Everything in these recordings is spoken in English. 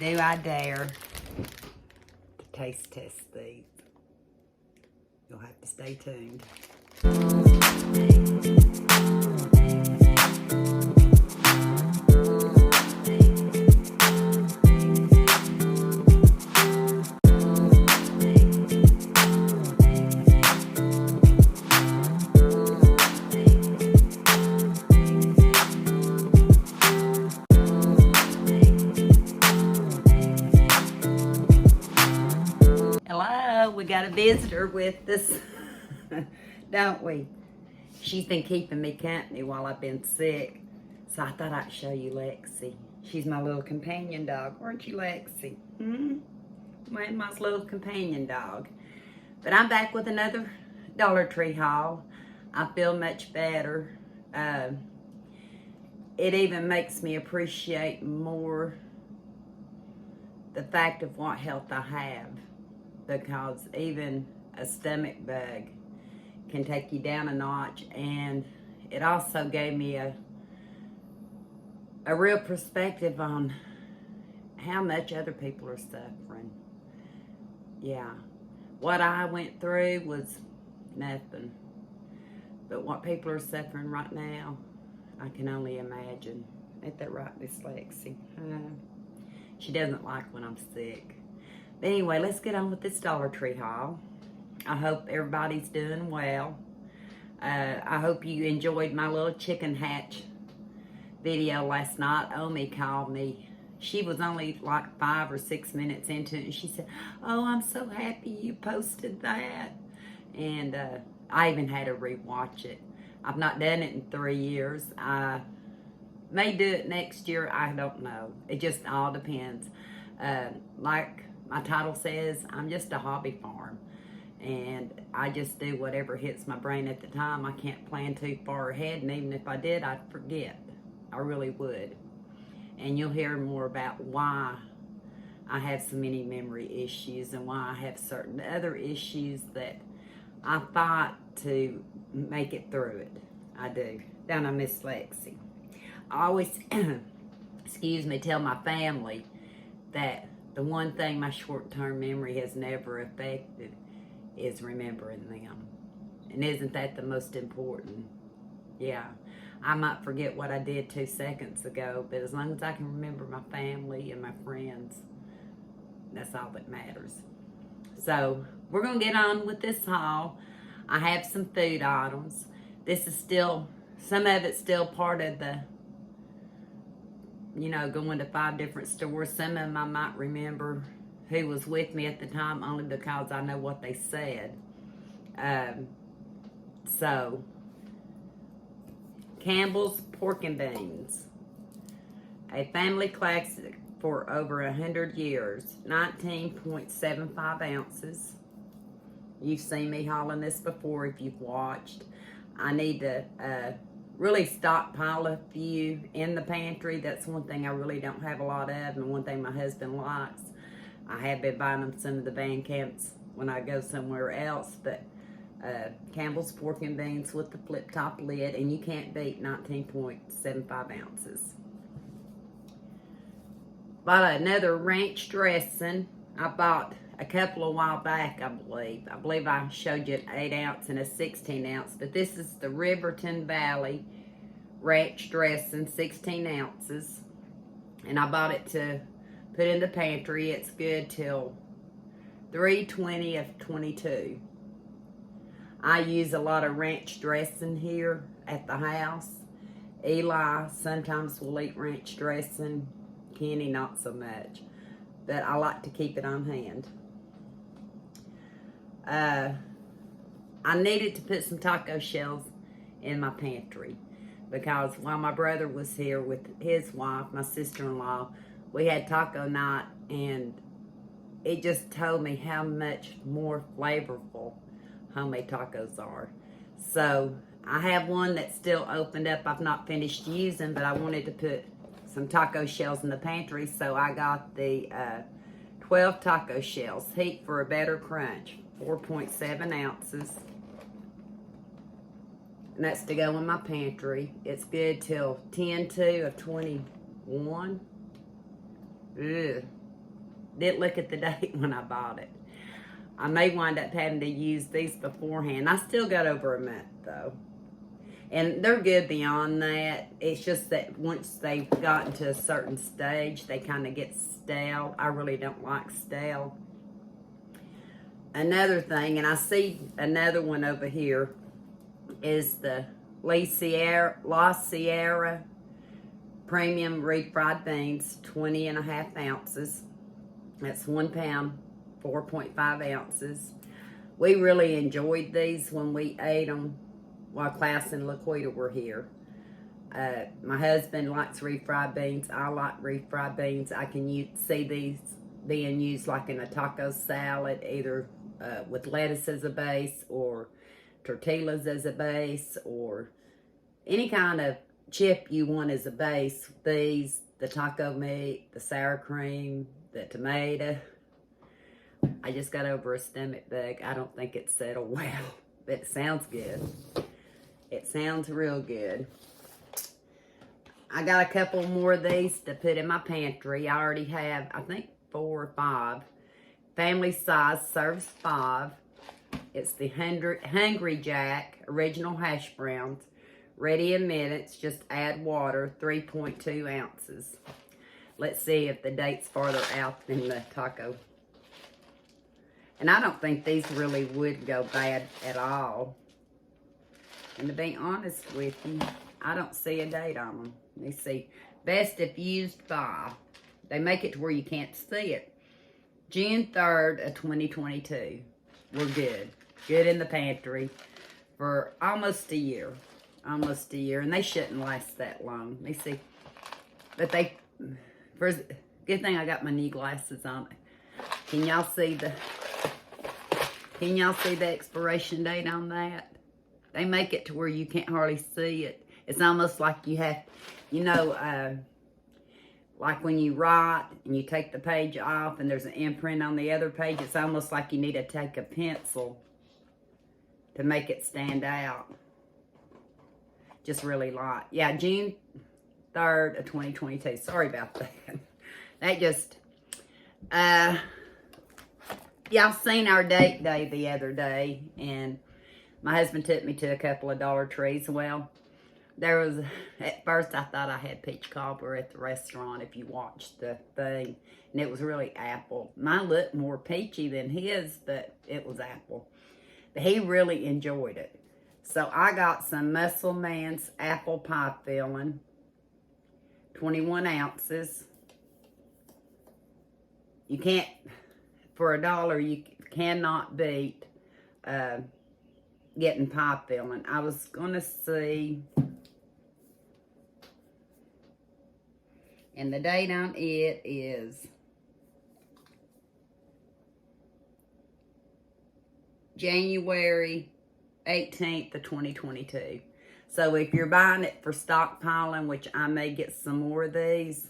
Do I dare to taste test these? You'll have to stay tuned. We got a visitor with us, don't we? She's been keeping me company while I've been sick, so I thought I'd show you Lexi. She's my little companion dog, weren't you, Lexi? My little companion dog. But I'm back with another Dollar Tree haul. I feel much better. It even makes me appreciate more the fact of what health I have. Because even a stomach bug can take you down a notch, and it also gave me a real perspective on how much other people are suffering. Yeah, what I went through was nothing, but what people are suffering right now, I can only imagine. Ain't that right, Miss Lexi? She doesn't like when I'm sick. But anyway, let's get on with this Dollar Tree haul. I hope everybody's doing well. I hope you enjoyed my little chicken hatch video last night. Omi called me. She was only like 5 or 6 minutes into it, and she said, "Oh, I'm so happy you posted that." And I even had to rewatch it. I've not done it in 3 years. I may do it next year. I don't know. It just all depends. Like my title says, I'm just a hobby farm, and I just do whatever hits my brain at the time. I can't plan too far ahead, and even if I did, I'd forget. I really would. And you'll hear more about why I have so many memory issues and why I have certain other issues that I fight to make it through it. I do. Don't I, Miss Lexi? I always, excuse me, tell my family that the one thing my short-term memory has never affected is remembering them. And isn't that the most important? Yeah. I might forget what I did 2 seconds ago, but as long as I can remember my family and my friends, that's all that matters. So, we're going to get on with this haul. I have some food items. This is still, some of it's still part of the, you know, going to 5 different stores. Some of them I might remember who was with me at the time only because I know what they said. So, Campbell's pork and beans. A family classic for over 100 years. 19.75 ounces. You've seen me hauling this before if you've watched. I need to really stockpile a few in the pantry. That's one thing I really don't have a lot of, and one thing my husband likes. I have been buying them some of the Van Camps when I go somewhere else, but Campbell's pork and beans with the flip top lid, and you can't beat 19.75 ounces. Bought another ranch dressing. I bought a couple a while back, I believe. I believe I showed you an 8 ounce and a 16 ounce, but this is the Riverton Valley ranch dressing, 16 ounces. And I bought it to put in the pantry. It's good till 3/20 of 22. I use a lot of ranch dressing here at the house. Eli sometimes will eat ranch dressing. Kenny not so much. But I like to keep it on hand. I needed to put some taco shells in my pantry because while my brother was here with his wife, my sister-in-law, we had taco night, and it just told me how much more flavorful homemade tacos are. So I have one that's still opened up. I've not finished using, but I wanted to put some taco shells in the pantry, so I got the 12 taco shells, heat for a better crunch, 4.7 ounces. And that's to go in my pantry. It's good till 10/2 of 21. Ugh. Didn't look at the date when I bought it. I may wind up having to use these beforehand. I still got over a month though. And they're good beyond that. It's just that once they've gotten to a certain stage, they kind of get stale. I really don't like stale. Another thing, and I see another one over here, is the Laciere Premium Refried Beans, 20.5 ounces. That's 1 pound, 4.5 ounces. We really enjoyed these when we ate them while Klaus and Laquita were here. My husband likes refried beans. I like refried beans. I can see these being used like in a taco salad, either with lettuce as a base or tortillas as a base, or any kind of chip you want as a base. These, the taco meat, the sour cream, the tomato. I just got over a stomach bug. I don't think it's settled well, but it sounds good. It sounds real good. I got a couple more of these to put in my pantry. I already have, I think, 4 or 5. Family size, serves 5. It's the Hungry Jack Original Hashbrowns. Ready in minutes, just add water, 3.2 ounces. Let's see if the date's farther out than the taco. And I don't think these really would go bad at all. And to be honest with you, I don't see a date on them. Let me see. Best if used by. They make it to where you can't see it. June 3rd of 2022. We're good. Good in the pantry for almost a year. Almost a year. And they shouldn't last that long. Let me see. But they, good thing I got my knee glasses on. Can y'all see the expiration date on that? They make it to where you can't hardly see it. It's almost like you have, you know, like when you write and you take the page off and there's an imprint on the other page, it's almost like you need to take a pencil to make it stand out. Just really light. Yeah, June 3rd of 2022. Sorry about that. That just, y'all seen our date day the other day, and my husband took me to a couple of Dollar Trees. Well, there was, at first I thought I had peach cobbler at the restaurant if you watched the thing, and it was really apple. Mine looked more peachy than his, but it was apple. But he really enjoyed it. So I got some Muscle Man's apple pie filling, 21 ounces. You can't, for $1, you cannot beat getting pie filling. I was going to see, and the date on it is January 18th of 2022. So if you're buying it for stockpiling, which I may get some more of these,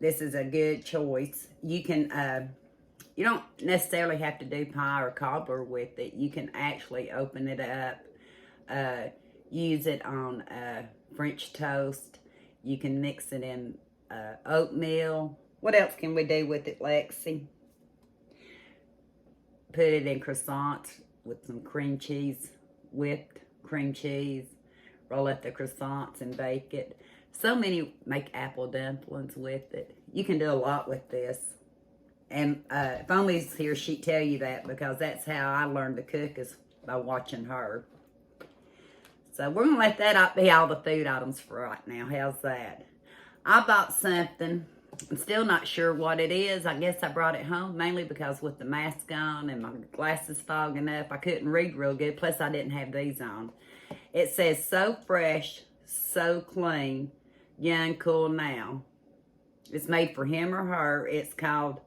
this is a good choice. You can, you don't necessarily have to do pie or cobbler with it. You can actually open it up, use it on French toast. You can mix it in oatmeal. What else can we do with it, Lexi? Put it in croissants with some cream cheese, whipped cream cheese. Roll up the croissants and bake it. So many make apple dumplings with it. You can do a lot with this. And if only's here, she'd tell you that, because that's how I learned to cook, is by watching her. So we're going to let that be all the food items for right now. How's that? I bought something. I'm still not sure what it is. I guess I brought it home mainly because with the mask on and my glasses fogging up, I couldn't read real good. Plus, I didn't have these on. It says, so fresh, so clean, young, cool now. It's made for him or her. It's called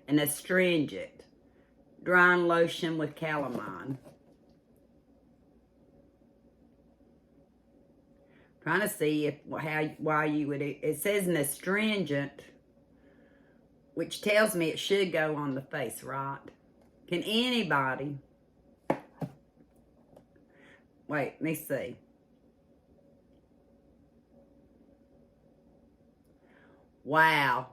an astringent drying lotion with calamine. Trying to see if why you would. It says an astringent, which tells me it should go on the face, right? Can anybody? Wait, let me see. Wow.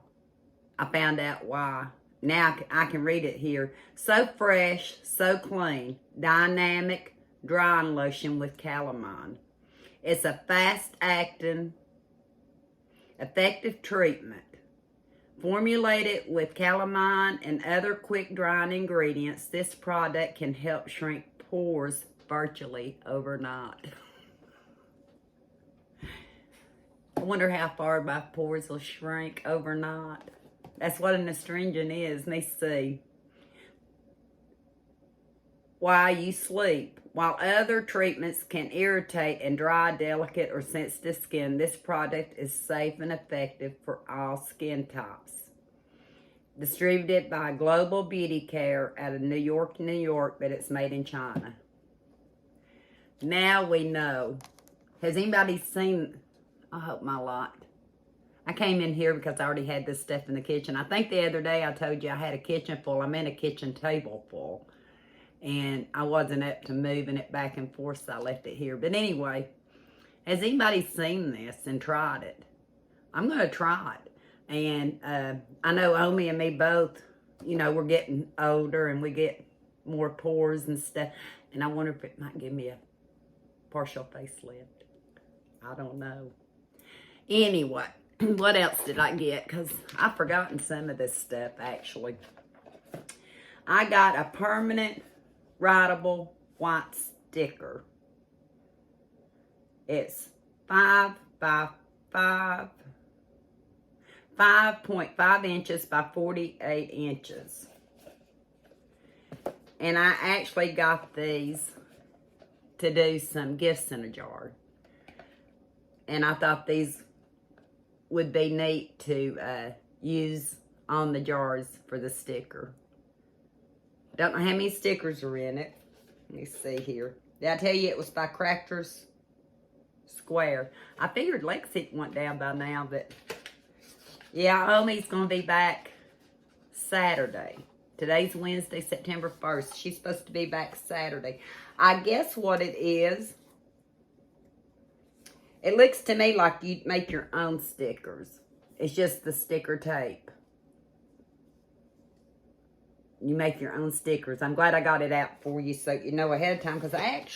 I found out why. Now I can read it here. So fresh, so clean. Dynamic drying lotion with calamine. It's a fast-acting, effective treatment. Formulated with calamine and other quick-drying ingredients, this product can help shrink pores virtually overnight. I wonder how far my pores will shrink overnight. That's what an astringent is. Let me see. While you sleep. While other treatments can irritate and dry delicate or sensitive skin, this product is safe and effective for all skin types. Distributed by Global Beauty Care out of New York, New York, but it's made in China. Now we know. Has anybody seen... I hope my lot. I came in here because I already had this stuff in the kitchen. I think the other day I told you I had a kitchen full. I meant a kitchen table full. And I wasn't up to moving it back and forth, so I left it here. But anyway, has anybody seen this and tried it? I'm going to try it. And I know Omi and me both, you know, we're getting older and we get more pores and stuff. And I wonder if it might give me a partial facelift. I don't know. Anyway, what else did I get? Because I've forgotten some of this stuff, actually. I got a permanent writable white sticker. It's 5.5 inches by 48 inches. And I actually got these to do some gifts in a jar. And I thought these would be neat to use on the jars for the sticker. Don't know how many stickers are in it. Let me see here. Did I tell you it was by Crafters Square? I figured Lexi went down by now, but yeah, Omi's going to be back Saturday. Today's Wednesday, September 1st. She's supposed to be back Saturday. I guess what it is, it looks to me like you'd make your own stickers. It's just the sticker tape. You make your own stickers. I'm glad I got it out for you so you know ahead of time. Because I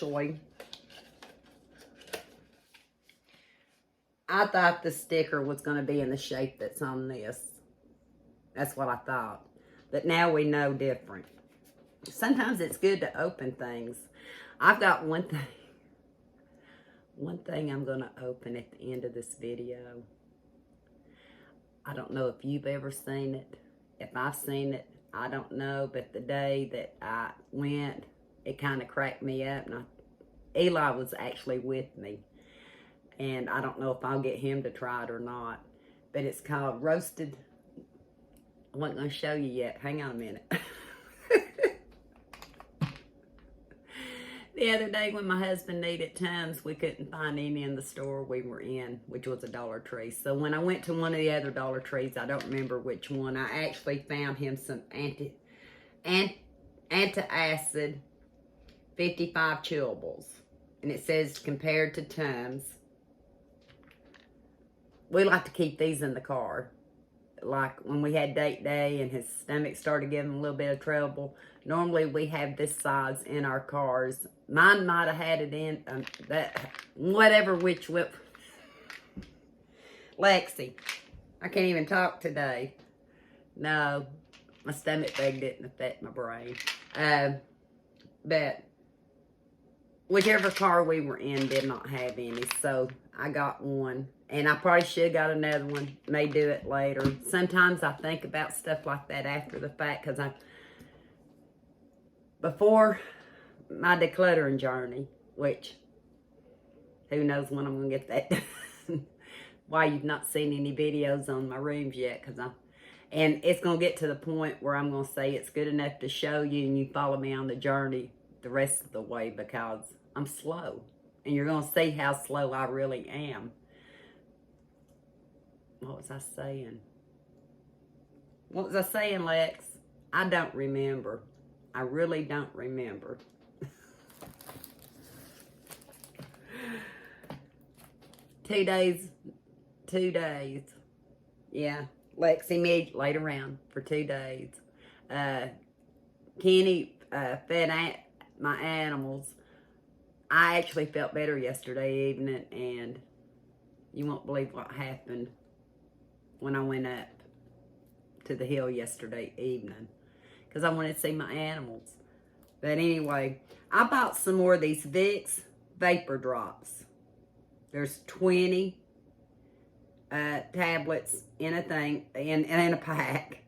thought the sticker was going to be in the shape that's on this. That's what I thought. But now we know different. Sometimes it's good to open things. I've got one thing I'm going to open at the end of this video. I don't know if you've ever seen it. If I've seen it, I don't know. But the day that I went, it kind of cracked me up. And Eli was actually with me. And I don't know if I'll get him to try it or not. But it's called roasted. I wasn't going to show you yet. Hang on a minute. The other day when my husband needed Tums, we couldn't find any in the store we were in, which was a Dollar Tree. So when I went to one of the other Dollar Trees, I don't remember which one, I actually found him some antacid 55 chewables. And it says compared to Tums. We like to keep these in the car. Like when we had date day and his stomach started giving him a little bit of trouble. Normally we have this size in our cars. Mine might have had it in which whip. Lexi, I can't even talk today. No, my stomach bug didn't affect my brain. But whichever car we were in did not have any, so I got one. And I probably should have got another one. May do it later. Sometimes I think about stuff like that after the fact, because before my decluttering journey, which who knows when I'm going to get that done. Why you've not seen any videos on my rooms yet, and it's going to get to the point where I'm going to say it's good enough to show you and you follow me on the journey the rest of the way, because I'm slow. And you're going to see how slow I really am. What was I saying? What was I saying, Lex? I don't remember. I really don't remember. 2 days. 2 days. Yeah. Lexi me laid around for 2 days. Kenny fed my animals. I actually felt better yesterday evening, and you won't believe what happened when I went up to the hill yesterday evening, because I wanted to see my animals. But anyway, I bought some more of these Vicks vapor drops. There's 20 tablets in a thing, in a pack.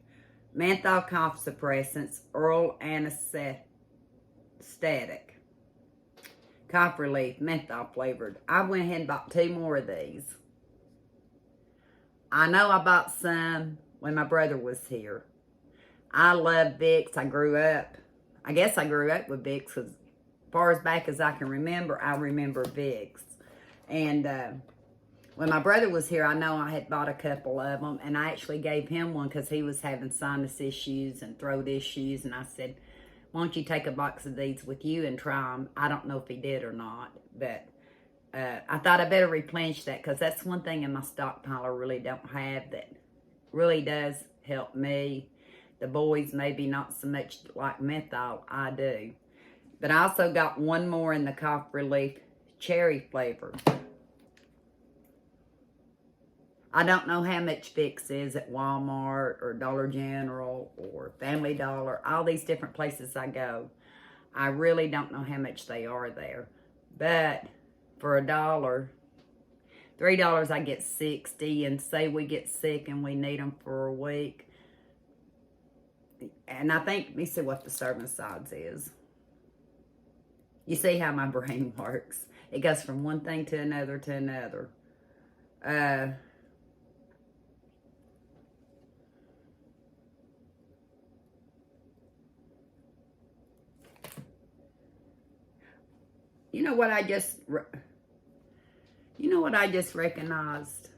Menthol cough suppressants, oral anesthetic, cough relief, menthol flavored. I went ahead and bought 2 more of these. I know I bought some when my brother was here. I love Vicks. I guess I grew up with Vicks, because as far as back as I can remember, I remember Vicks. And when my brother was here, I know I had bought a couple of them, and I actually gave him one because he was having sinus issues and throat issues, and I said, why don't you take a box of these with you and try them? I don't know if he did or not, but I thought I better replenish that, because that's one thing in my stockpile I really don't have that really does help me. The boys maybe not so much like menthol, I do. But I also got 1 more in the cough relief cherry flavor. I don't know how much Vicks is at Walmart or Dollar General or Family Dollar, all these different places I go. I really don't know how much they are there. But for $1, $3 I get 60, and say we get sick and we need them for a week. And I think, let me see what the serving size is. You see how my brain works. It goes from one thing to another to another. You know what I just recognized?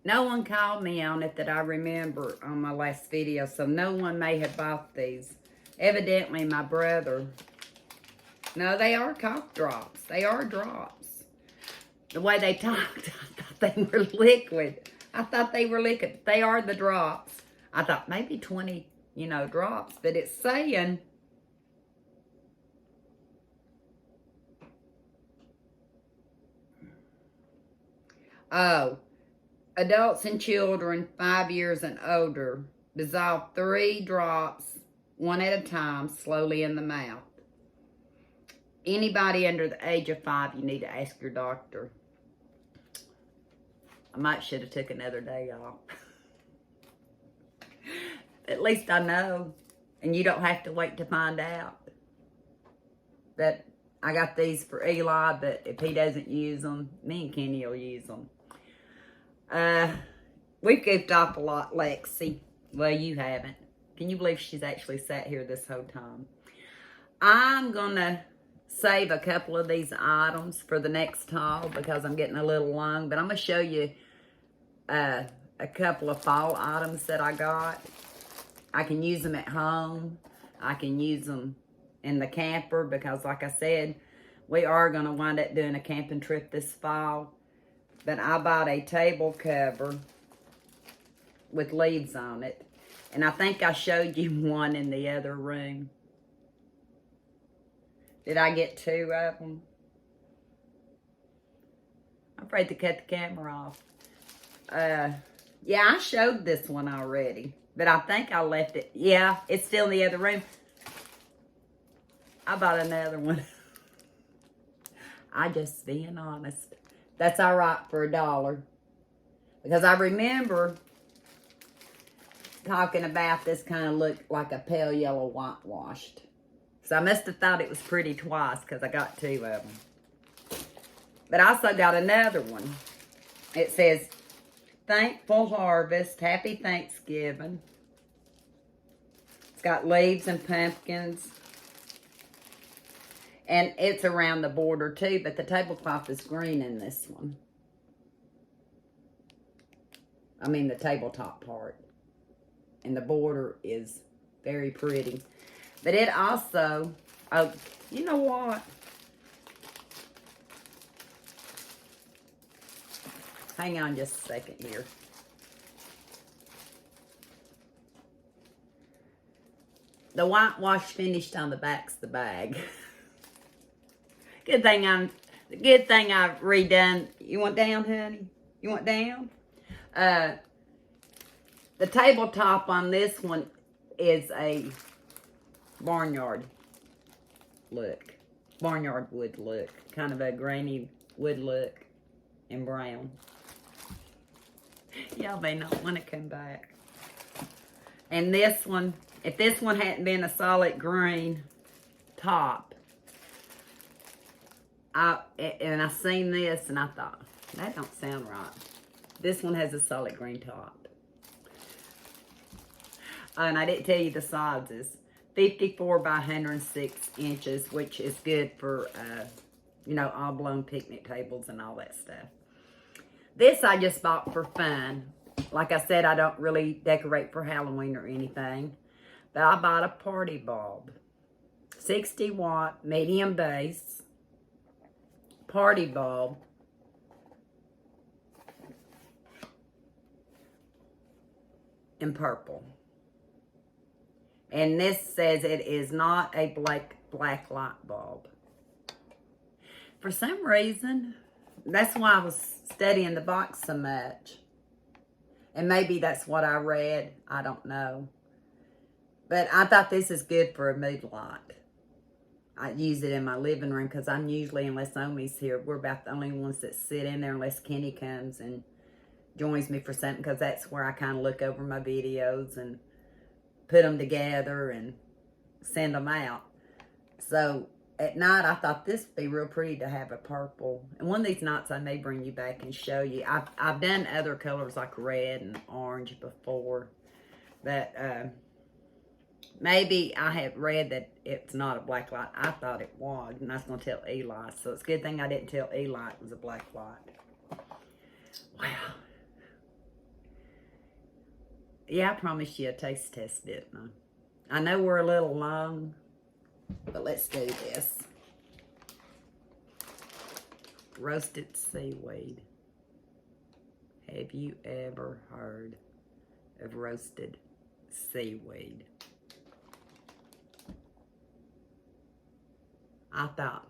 No one called me on it that I remember on my last video, so no one may have bought these. Evidently, my brother. No, they are cough drops. They are drops. The way they talked, I thought they were liquid. They are the drops. I thought maybe 20, drops, but it's saying adults and children 5 years and older, dissolve 3 drops, 1 at a time, slowly in the mouth. Anybody under the age of 5, you need to ask your doctor. I might should have took another day off. At least I know, and you don't have to wait to find out. But I got these for Eli, but if he doesn't use them, me and Kenny will use them. We've goofed off a lot, Lexi. Well, you haven't. Can you believe she's actually sat here this whole time? I'm going to save a couple of these items for the next haul because I'm getting a little long. But I'm going to show you a couple of fall items that I got. I can use them at home. I can use them in the camper because, like I said, we are going to wind up doing a camping trip this fall. But I bought a table cover with leaves on it. And I think I showed you one in the other room. Did I get 2 of them? I'm afraid to cut the camera off. Yeah, I showed this one already. But I think I left it. Yeah, it's still in the other room. I bought another one. I just being honest. That's all right for $1. Because I remember talking about this kind of looked like a pale yellow whitewashed. So I must have thought it was pretty twice because I got 2 of them. But I also got another one. It says, Thankful Harvest, Happy Thanksgiving. It's got leaves and pumpkins. And it's around the border too, but the tablecloth is green in this one. I mean the tabletop part. And the border is very pretty. But it also, oh, you know what? Hang on just a second here. The whitewash finished on the back's the bag. Good thing I've redone. You want down, honey? You want down? The tabletop on this one is a barnyard look. Barnyard wood look. Kind of a grainy wood look in brown. Y'all may not want to come back. And this one, if this one hadn't been a solid green top, I seen this and I thought, that don't sound right. This one has a solid green top. And I didn't tell you the sizes. 54 by 106 inches, which is good for, you know, oblong picnic tables and all that stuff. This I just bought for fun. Like I said, I don't really decorate for Halloween or anything. But I bought a party bulb. 60 watt, medium base, party bulb. In purple. And this says it is not a black light bulb. For some reason, that's why I was studying the box so much. And maybe that's what I read. I don't know. But I thought this is good for a mood light. I use it in my living room because I'm usually, unless Omi's here, we're about the only ones that sit in there unless Kenny comes and joins me for something, because that's where I kind of look over my videos and put them together and send them out. So at night, I thought this would be real pretty to have a purple. And one of these nights, I may bring you back and show you. I've done other colors like red and orange before. But maybe I have read that it's not a black light. I thought it was. And I was going to tell Eli. So it's a good thing I didn't tell Eli it was a black light. Wow. Yeah, I promised you a taste test, didn't I? I know we're a little long, but let's do this. Roasted seaweed. Have you ever heard of roasted seaweed? I thought,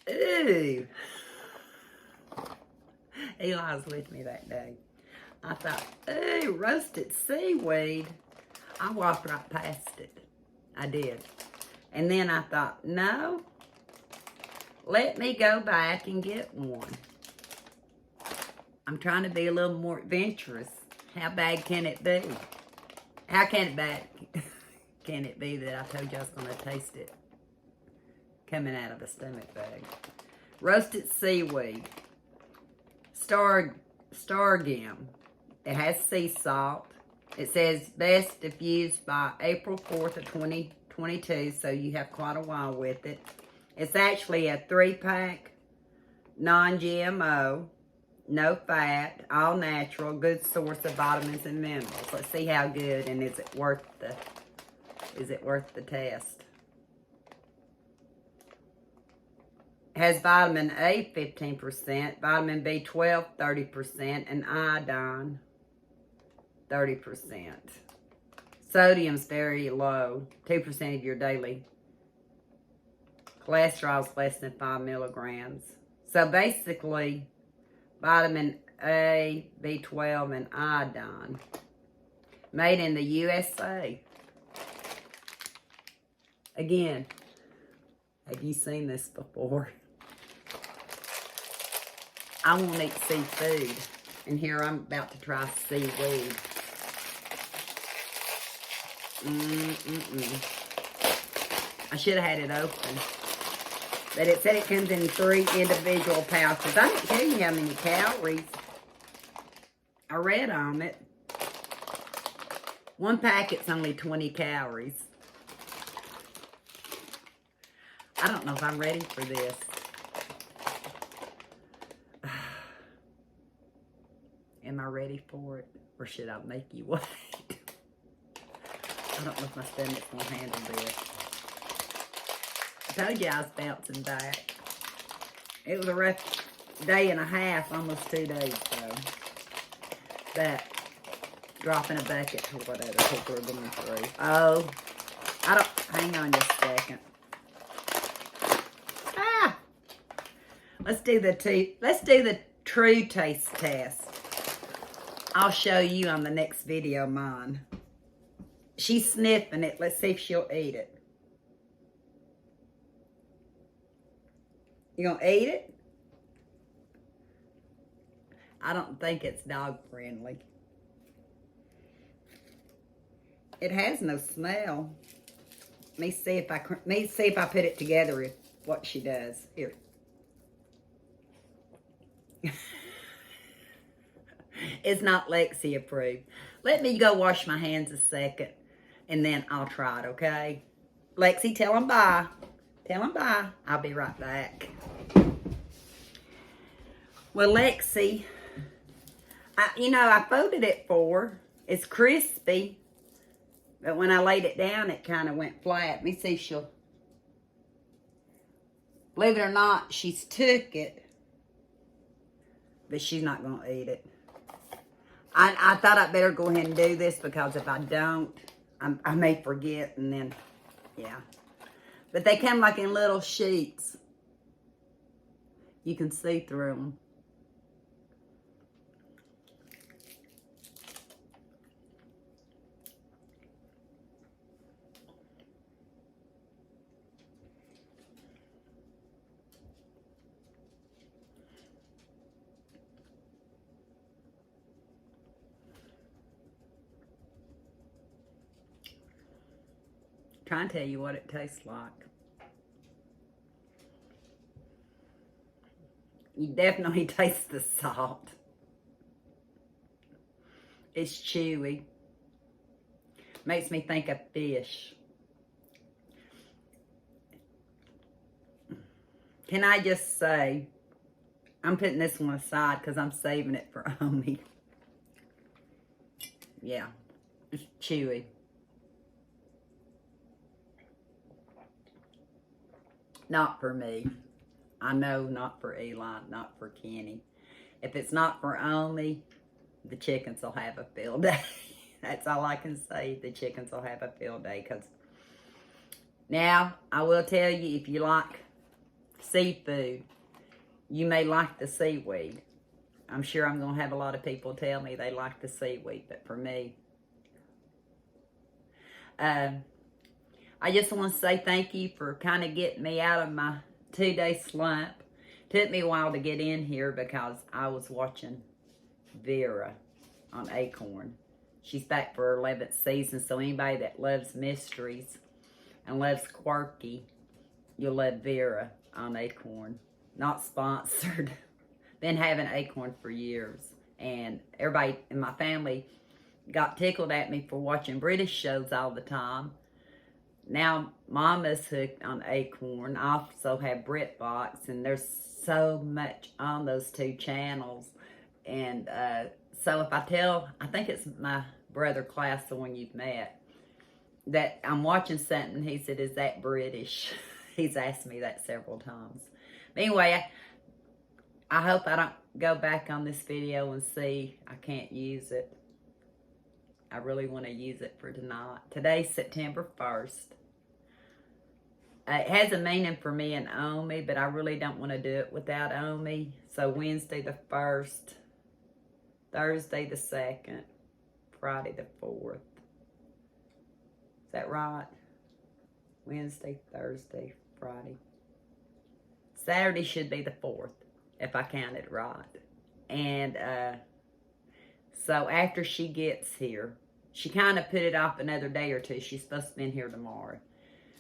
ooh. Eli was with me that day. I thought, ooh, roasted seaweed. I walked right past it. I did. And then I thought, no, let me go back and get one. I'm trying to be a little more adventurous. How bad can it be? How can it be that I told you I was going to taste it coming out of a stomach bag? Roasted seaweed. Stargam. It has sea salt. It says best if used by April 4th of 2022, so you have quite a while with it. It's actually a 3-pack, non-GMO, no fat, all natural, good source of vitamins and minerals. Let's see how good, and is it worth the test? It has vitamin A 15%, vitamin B12 30%, and iodine 30%. Sodium's very low, 2% of your daily. Cholesterol's less than 5 milligrams. So basically, vitamin A, B12, and iodine. Made in the USA. Again, have you seen this before? I won't eat seafood. And here I'm about to try seaweed. I should have had it open. But it said it comes in 3 individual pouches. I didn't tell you how many calories. I read on it. One packet's only 20 calories. I don't know if I'm ready for this. Am I ready for it? Or should I make you wait? I don't know if my stomach's going to handle this. I told you I was bouncing back. It was a day and a half, almost 2 days though, that dropping a bucket to what other people are going through. Oh, I don't, hang on just a second. Ah! Let's do the true taste test. I'll show you on the next video mine. She's sniffing it. Let's see if she'll eat it. You gonna eat it? I don't think it's dog friendly. It has no smell. Let me see if I put it together with what she does. Here. It's not Lexi approved. Let me go wash my hands a second, and then I'll try it, okay? Lexi, tell them bye. Tell them bye. I'll be right back. Well, Lexi, I folded it for her. It's crispy, but when I laid it down, it kind of went flat. Let me see if she'll... Believe it or not, she's took it, but she's not going to eat it. I thought I'd better go ahead and do this because if I don't, I may forget and then, yeah. But they come like in little sheets. You can see through them. Trying to tell you what it tastes like. You definitely taste the salt. It's chewy. Makes me think of fish. Can I just say, I'm putting this one aside because I'm saving it for Omi. Yeah, it's chewy. Not for me. I know not for Eli, not for Kenny. If it's not for Omi, the chickens will have a field day. That's all I can say. The chickens will have a field day. Because now, I will tell you, if you like seafood, you may like the seaweed. I'm sure I'm going to have a lot of people tell me they like the seaweed. But for me, I just want to say thank you for kind of getting me out of my 2-day slump. Took me a while to get in here because I was watching Vera on Acorn. She's back for her 11th season, so anybody that loves mysteries and loves quirky, you'll love Vera on Acorn. Not sponsored. Been having Acorn for years. And everybody in my family got tickled at me for watching British shows all the time. Now, Mama's hooked on Acorn. I also have BritBox, and there's so much on those 2 channels. And so if I think it's my brother Klaus, the one you've met, that I'm watching something, he said, is that British? He's asked me that several times. But anyway, I hope I don't go back on this video and see I can't use it. I really want to use it for tonight. Today's September 1st. It has a meaning for me and Omi, but I really don't want to do it without Omi. So Wednesday the 1st, Thursday the 2nd, Friday the 4th. Is that right? Wednesday, Thursday, Friday. Saturday should be the 4th, if I counted right. And so after she gets here, she kind of put it off another day or two. She's supposed to be in here tomorrow.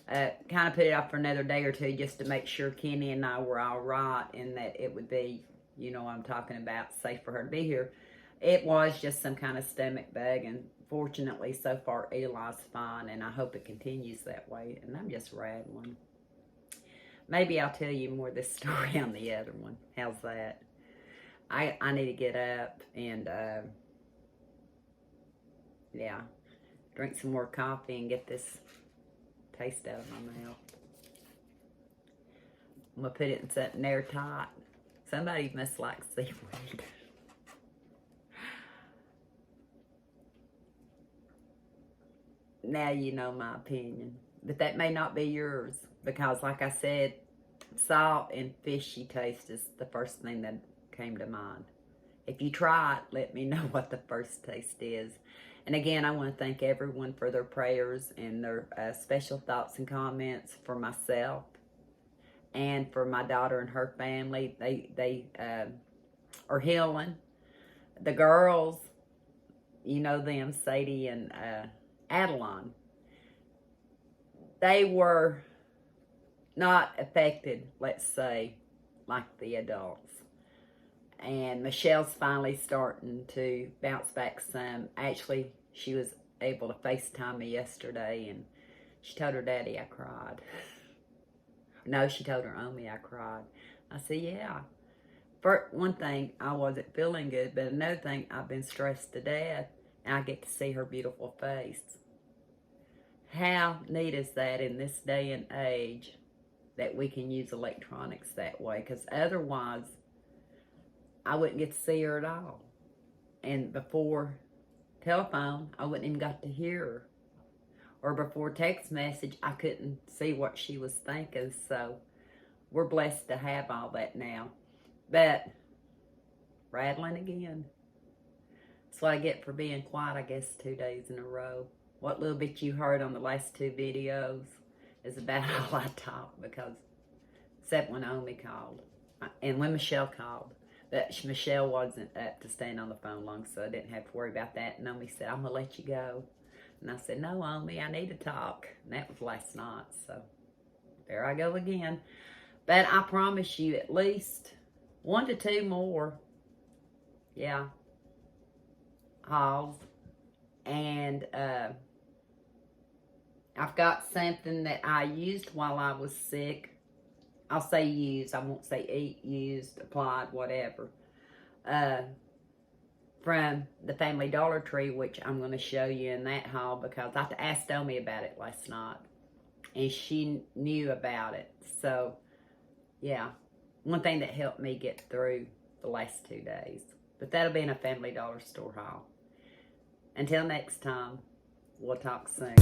Kind of put it off for another day or two just to make sure Kenny and I were all right and that it would be, you know what I'm talking about, safe for her to be here. It was just some kind of stomach bug, and fortunately so far Eli's fine, and I hope it continues that way. And I'm just rattling. Maybe I'll tell you more of this story on the other one. How's that? I need to get up and yeah, drink some more coffee and get this taste out of my mouth. I'm going to put it in something airtight Somebody must like seaweed. Now you know my opinion. But that may not be yours. Because like I said, salt and fishy taste is the first thing that came to mind. If you try it, let me know what the first taste is. And again, I want to thank everyone for their prayers and their special thoughts and comments for myself and for my daughter and her family. They are healing. The girls, you know them, Sadie and Adeline, they were not affected, let's say, like the adults. And Michelle's finally starting to bounce back some. Actually, she was able to FaceTime me yesterday, and she told her daddy I cried. No, she told her Omi I cried. I said, yeah. For one thing, I wasn't feeling good, but another thing, I've been stressed to death, and I get to see her beautiful face. How neat is that in this day and age that we can use electronics that way? Because otherwise, I wouldn't get to see her at all. And before telephone, I wouldn't even got to hear her. Or before text message, I couldn't see what she was thinking. So we're blessed to have all that now. But rattling again. That's what I get for being quiet, I guess, 2 days in a row. What little bit you heard on the last 2 videos is about all I talk, because except when Omi called and when Michelle called. But Michelle wasn't up to stand on the phone long, so I didn't have to worry about that. And Omi said, I'm going to let you go. And I said, no, Omi, I need to talk. And that was last night, so there I go again. But I promise you at least 1 to 2 more, yeah, hauls. And I've got something that I used while I was sick. I'll say used. I won't say eat, used, applied, whatever. From the Family Dollar Tree, which I'm going to show you in that haul, because I asked Omi about it last night. And she knew about it. So, yeah. One thing that helped me get through the last 2 days. But that'll be in a Family Dollar store haul. Until next time, we'll talk soon.